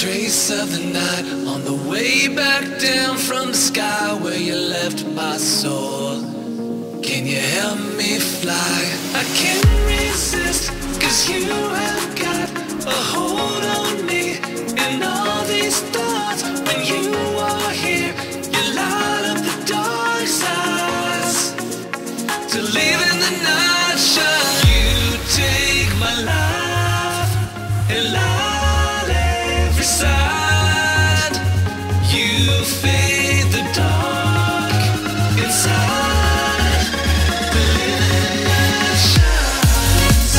trace of the night on the way back down from the sky where you left my soul. Can you help me fly? I can't resist, 'cause you have got a hold on me. And all these thoughts, when you are here, you light up the dark sides to live in the night shine. You take my life and light every side. You fade the dark inside. The living night shines.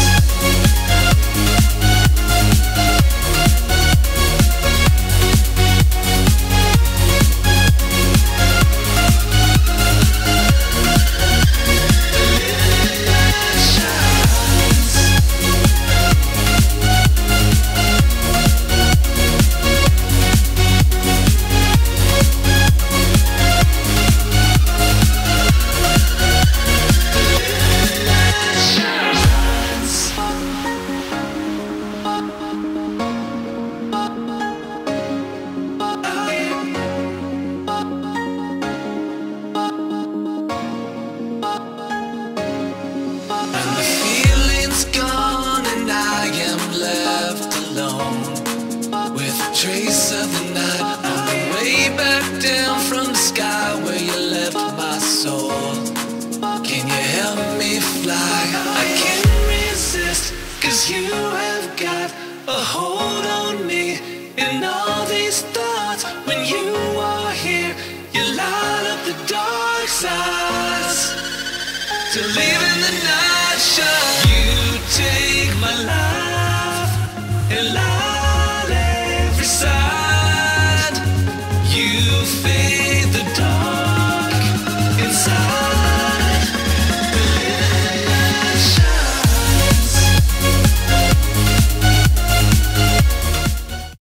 Trace of the night on the way back down from the sky where you left my soul. Can you help me fly? I can't resist, 'cause you have got a hold on me. And all these thoughts, when you are here, you light up the dark sides to live in the night shine. You take my life and light